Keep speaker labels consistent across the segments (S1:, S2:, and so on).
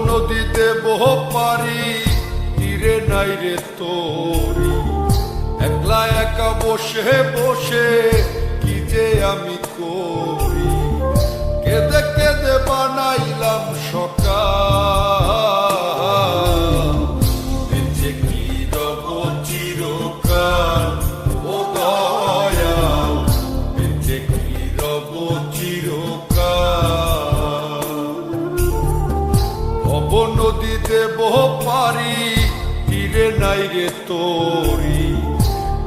S1: নদীতে বহ পারি তীরে নাই রে তোরি, একলা একা বসে বসে কি যে আমি করি। কেঁদে কেঁদে বানাইলাম সকাল, বেঁচে কি রব চিরকাল। ও দয়াল, বেঁচে কি রব চিরকাল। নদীতে বহ পারি তীরে নাই রে তোরি,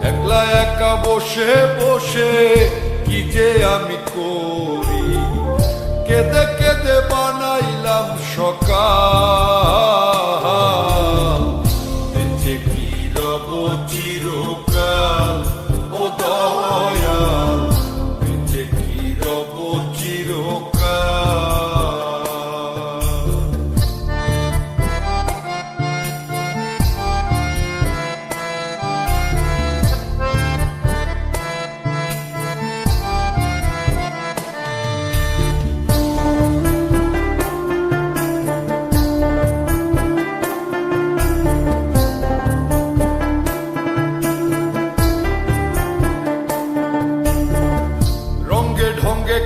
S1: একলা একা বসে বসে কি যে আমি করি। কেঁদে কেঁদে বানাইলাম সকাল, বেঁচে কি রব চিরকাল। ও দয়াল, বেঁচে কি রব চিরকাল।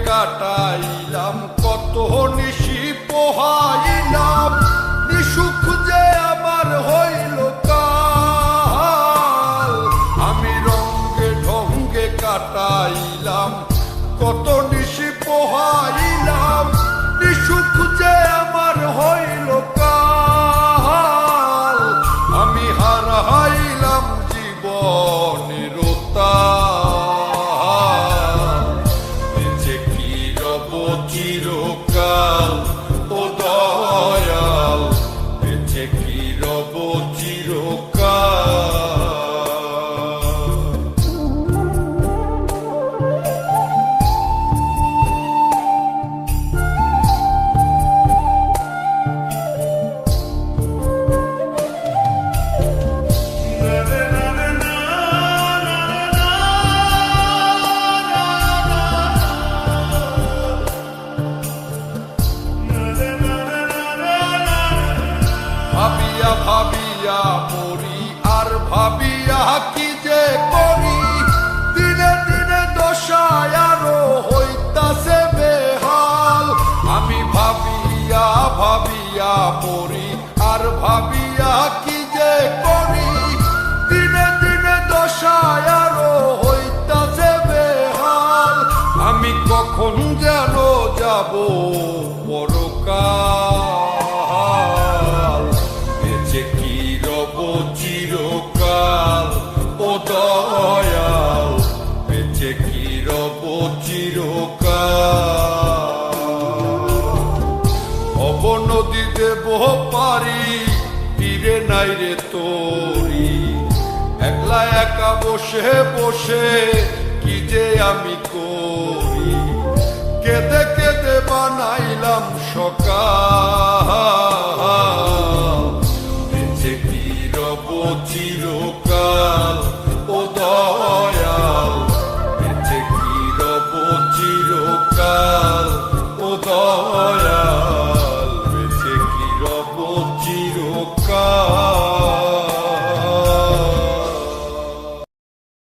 S1: কাটাইলাম কত নিশি পোহাইলাম, নিসুখ যে আমার হইল কাল। আমি রঙ্গে ঢঙ্গে কাটাইলাম কত নিশি পোহাইলাম, নিসুখ যে আমার হইল কাল। আমি হারাইলাম জীবনের চিরকাল। ও দয়াল, বেঁচে কি রব চিরকাল। ভাবিয়া ভাবিয়া মরি আর ভাবিয়া কি যে করি, দিনে দিনে দশায় আরো হইতাছে বেহাল। আমি ভাবিয়া ভাবিয়া মরি আর ভাবিয়া কি যে করি, দিনে দিনে দশায় আরো হইতাছে বেহাল। আমি কখন যেন যাব পরকাল, বেঁচে কি রব চিরকাল। ও দয়াল, বেঁচে কি রব চিরকাল। নদীতে বহ পারি তীরে নাই রে তোরি, একলা একা বসে বসে কি যে আমি করি। কেঁদে কেঁদে বানাইলাম সকাল, বেঁচে কি রব চিরকাল। ও দয়াল, বেঁচে কি রব চিরকাল। ও দয়াল।